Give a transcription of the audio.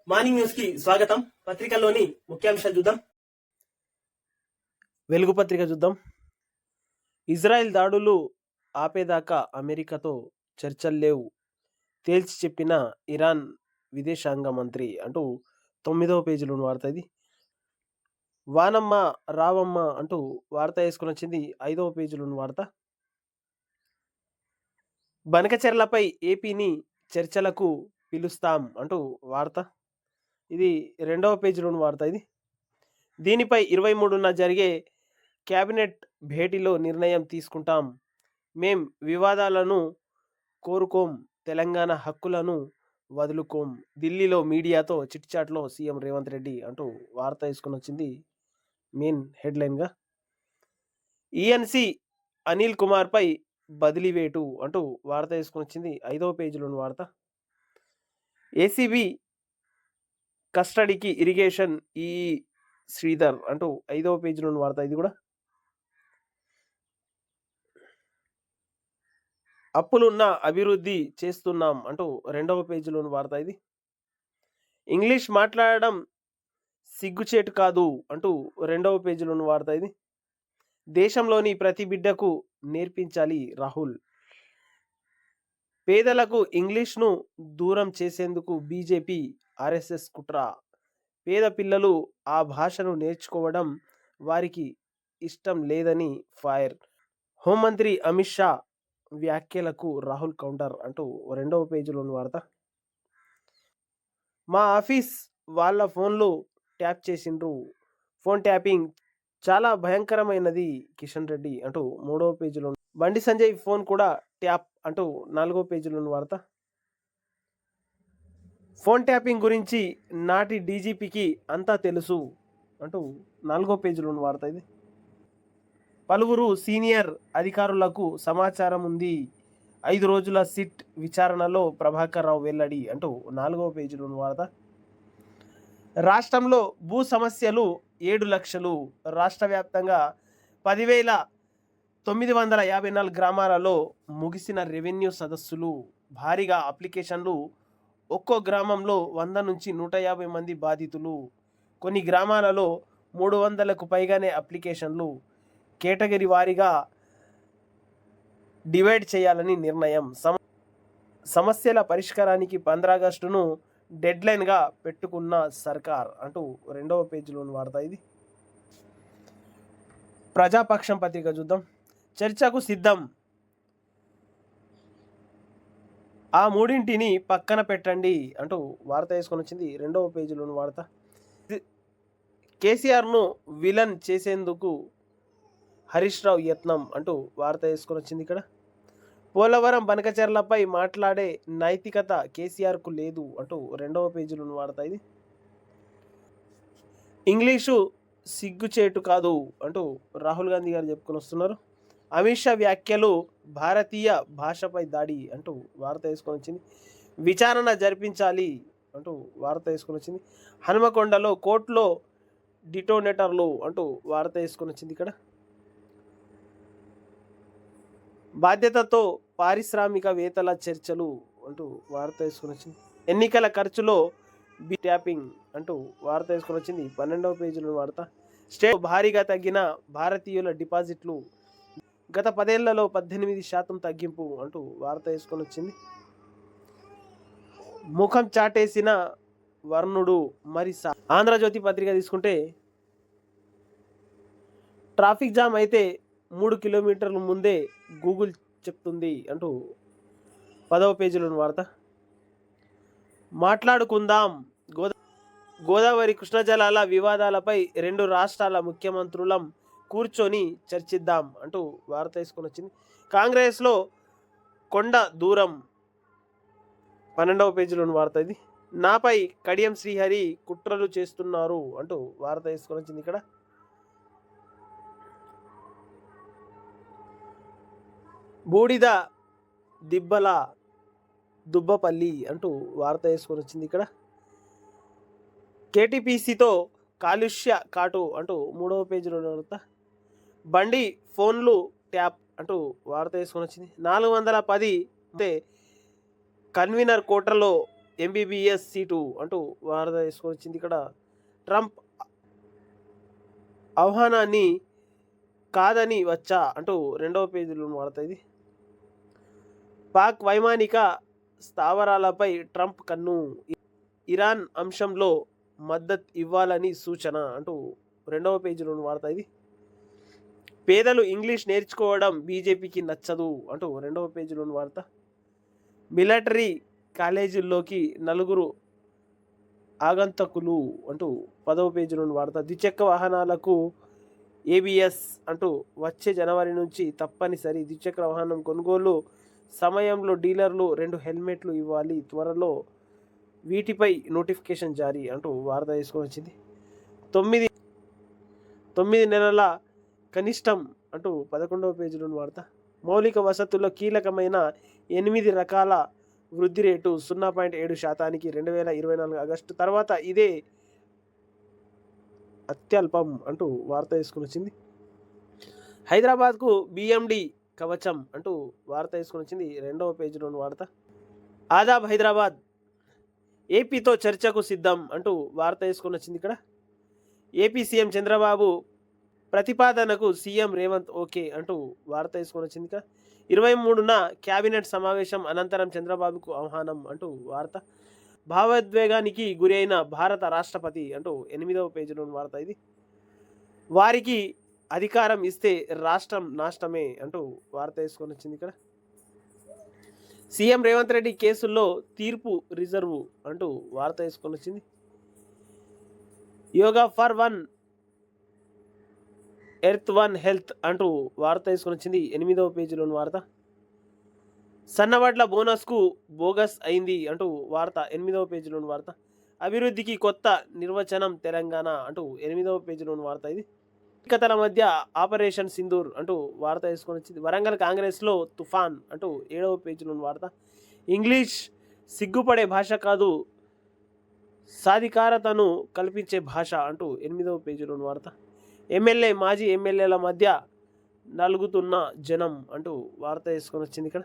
Morning news కి స్వాగతం. పత్రికల్లోని ముఖ్యాంశాలు చూద్దాం. వెలుగు పత్రిక చూద్దాం. ఇజ్రాయెల్ దాడులు ఆపేదాకా అమెరికాతో చర్చలు లేవు తేల్చి చెప్పిన ఇరాన్ విదేశాంగ మంత్రి అంటూ 9వ పేజీలో వార్త ఇది. వానమ్మ రావమ్మ అంటూ వార్త వేసుకుని వచ్చింది 5వ పేజీలోని వార్త. బనకచెర్లపై ఏపీని చర్చలకు పిలుస్తాం అంటూ వార్త, ఇది 2వ పేజీలోని వార్త ఇది. దీనిపై 23న జరిగే కేబినెట్ భేటీలో నిర్ణయం తీసుకుంటాం. మేం వివాదాలను కోరుకోం, తెలంగాణ హక్కులను వదులుకోం. ఢిల్లీలో మీడియాతో చిట్చాట్లో సీఎం రేవంత్ రెడ్డి అంటూ వార్త వేసుకుని వచ్చింది మెయిన్ హెడ్లైన్గా. ఈఎన్సి అనిల్ కుమార్పై బదిలీ వేటు అంటూ వార్త వేసుకుని వచ్చింది 5వ పేజీలోని వార్త. ఏసీబీ కస్టడీకి ఇరిగేషన్ ఈ శ్రీధర్ అంటూ 5వ పేజీలోని వార్త ఇది కూడా. అప్పులున్న అభివృద్ధి చేస్తున్నాం అంటూ 2వ పేజీలోని వార్త ఇది. ఇంగ్లీష్ మాట్లాడడం సిగ్గుచేటు కాదు అంటూ 2వ పేజీలోని వార్త ఇది. దేశంలోని ప్రతి బిడ్డకు నేర్పించాలి రాహుల్. పేదలకు ఇంగ్లీష్ను దూరం చేసేందుకు బీజేపీ ఆర్ఎస్ఎస్ కుట్ర. పేద పిల్లలు ఆ భాషను నేర్చుకోవడం వారికి ఇష్టం లేదని ఫైర్. హోంమంత్రి అమిత్ షా వ్యాఖ్యలకు రాహుల్ కౌంటర్ అంటూ 2వ పేజీలోని వార్త. మా ఆఫీస్ వాళ్ళ ఫోన్లు ట్యాప్ చేసిండ్రు, ఫోన్ ట్యాపింగ్ చాలా భయంకరమైనది కిషన్ రెడ్డి అంటూ 3వ పేజీలో. బండి సంజయ్ ఫోన్ కూడా ట్యాప్ అంటూ 4వ పేజీలోని వార్త. ఫోన్ ట్యాపింగ్ గురించి నాటి డీజీపీకి అంతా తెలుసు అంటూ 4వ పేజీలోని వార్త ఇది. పలువురు సీనియర్ అధికారులకు సమాచారం ఉంది, 5 రోజుల సిట్ విచారణలో ప్రభాకర్ రావు వెల్లడి అంటూ 4వ పేజీలోని వార్త. రాష్ట్రంలో భూ సమస్యలు 7 లక్షలు. రాష్ట్ర వ్యాప్తంగా 10,954 గ్రామాలలో ముగిసిన రెవెన్యూ సదస్సులు. భారీగా అప్లికేషన్లు. ఒక్కో గ్రామంలో 100 నుంచి 150 మంది బాధితులు. కొన్ని గ్రామాలలో 300కు పైగానే అప్లికేషన్లు. కేటగిరీ వారీగా డివైడ్ చేయాలని నిర్ణయం. సమస్యల పరిష్కారానికి 15 ఆగస్టును డెడ్లైన్గా పెట్టుకున్న సర్కార్ అంటూ 2వ పేజీలోని వార్త ఇది. ప్రజాపక్షం పత్రిక చూద్దాం. చర్చకు సిద్ధం, ఆ మూడింటిని పక్కన పెట్టండి అంటూ వార్త వేసుకొని వచ్చింది 2వ పేజీలోని వార్త. కేసీఆర్ను విలన్ చేసేందుకు హరీష్ రావు యత్నం అంటూ వార్త వేసుకొని వచ్చింది ఇక్కడ. పోలవరం బనకచెర్లపై మాట్లాడే నైతికత కేసీఆర్కు లేదు అంటూ 2వ పేజీలోని వార్త ఇది. ఇంగ్లీషు సిగ్గుచేటు కాదు అంటూ రాహుల్ గాంధీ గారు చెప్పుకొని వస్తున్నారు. అమిత్ షా వ్యాఖ్యలు భారతీయ భాషపై దాడి అంటూ వార్త వేసుకొని వచ్చింది. విచారణ జరిపించాలి అంటూ వార్త వేసుకొని వచ్చింది. హనుమకొండలో కోర్టులో డిటోనేటర్లు అంటూ వార్త వేసుకొని వచ్చింది ఇక్కడ. బాధ్యతతో పారిశ్రామికవేత్తల చర్చలు అంటూ వార్త వేసుకొని వచ్చింది. ఎన్నికల ఖర్చులో ట్యాపింగ్ అంటూ వార్త వేసుకొని వచ్చింది 12వ పేజీలో వార్త. స్టేట్ భారీగా తగ్గిన భారతీయుల డిపాజిట్లు, గత 10 ఏళ్లలో 18% తగ్గింపు అంటూ వార్త వేసుకొని వచ్చింది. ముఖం చాటేసిన వర్ణుడు మరి. ఆంధ్రజ్యోతి పత్రిక తీసుకుంటే ట్రాఫిక్ జామ్ అయితే 3 కిలోమీటర్ల ముందే గూగుల్ చెప్తుంది అంటూ 10వ పేజీలోని వార్త. మాట్లాడుకుందాం, గోదావరి కృష్ణా జలాల వివాదాలపై 2 రాష్ట్రాల ముఖ్యమంత్రులం కూర్చొని చర్చిద్దాం అంటూ వార్త వేసుకొని వచ్చింది. కాంగ్రెస్లో కొండ దూరం 12వ పేజీలోని వార్త ఇది. నాపై కడియం శ్రీహరి కుట్రలు చేస్తున్నారు అంటూ వార్త వేసుకొని వచ్చింది ఇక్కడ. బూడిద దిబ్బల దుబ్బపల్లి అంటూ వార్త వేసుకొని వచ్చింది ఇక్కడ. కేటీపీసీతో కాలుష్య కాటు అంటూ 3వ పేజీలో వార్త. బండి ఫోన్లు ట్యాప్ అంటూ వార్త వేసుకొని వచ్చింది. 410 కన్వీనర్ కోటలో ఎంబీబీఎస్ సీటు అంటూ వార్త తీసుకొని వచ్చింది ఇక్కడ. ట్రంప్ ఆహ్వానాన్ని కాదని వచ్చా అంటూ 2వ పేజీలో వార్త ఇది. పాక్ వైమానిక స్థావరాలపై ట్రంప్ కన్ను, ఇరాన్ అంశంలో మద్దతు ఇవ్వాలని సూచన అంటూ 2వ పేజీలో వార్త ఇది. పేదలు ఇంగ్లీష్ నేర్చుకోవడం బీజేపీకి నచ్చదు అంటూ 2వ పేజీలోని వార్త. మిలిటరీ కాలేజీల్లోకి 4 ఆగంతకులు అంటూ 10వ పేజీలోని వార్త. ద్విచక్ర వాహనాలకు ఏబిఎస్ అంటూ వచ్చే జనవరి నుంచి తప్పనిసరి. ద్విచక్ర వాహనం కొనుగోలు సమయంలో డీలర్లు 2 హెల్మెట్లు ఇవ్వాలి, త్వరలో వీటిపై నోటిఫికేషన్ జారీ అంటూ వార్త తీసుకొని వచ్చింది. 9 నెలల కనిష్టం అంటూ 11వ పేజీలోని వార్త. మౌలిక వసతుల్లో కీలకమైన 8 రకాల వృద్ధి రేటు 0.7% 2024 ఆగస్టు తర్వాత ఇదే అత్యల్పం అంటూ వార్త తీసుకొని వచ్చింది. హైదరాబాద్కు బిఎండి కవచం అంటూ వార్త తీసుకొని వచ్చింది 2వ పేజీలోని వార్త. ఆదాబ్ హైదరాబాద్, ఏపీతో చర్చకు సిద్ధం అంటూ వార్త తీసుకొని వచ్చింది ఇక్కడ. ఏపీ సీఎం చంద్రబాబు ప్రతిపాదనకు సీఎం రేవంత్ ఓకే అంటూ వార్త తీసుకొని వచ్చింది ఇక్కడ. 23న క్యాబినెట్ సమావేశం అనంతరం చంద్రబాబుకు ఆహ్వానం అంటూ వార్త. భావోద్వేగానికి గురైన భారత రాష్ట్రపతి అంటూ 8వ పేజీలోని వార్త ఇది. వారికి అధికారం ఇస్తే రాష్ట్రం నాశనమే అంటూ వార్త తీసుకొని వచ్చింది ఇక్కడ. సీఎం రేవంత్ రెడ్డి కేసుల్లో తీర్పు రిజర్వు అంటూ వార్త తీసుకొని వచ్చింది. Yoga for one earth one health అంటూ వార్త తీసుకొని వచ్చింది 8వ పేజీలోని వార్త. సన్నవడ్ల బోనస్కు బోగస్ అయింది అంటూ వార్త 8వ పేజీలోని వార్త. అభివృద్ధికి కొత్త నిర్వచనం తెలంగాణ అంటూ 8వ పేజీలోని వార్త ఇది. కథల మధ్య ఆపరేషన్ సింధూర్ అంటూ వార్త తీసుకొని వచ్చింది. వరంగల్ కాంగ్రెస్లో తుఫాన్ అంటూ 7వ పేజీలోని వార్త. ఇంగ్లీష్ సిగ్గుపడే భాష కాదు, సాధికారతను కల్పించే భాష అంటూ 8వ పేజీలోని వార్త. మాజీ ఎమ్మెల్యేల మధ్య నలుగుతున్న జనం అంటూ వార్త తీసుకొని వచ్చింది ఇక్కడ.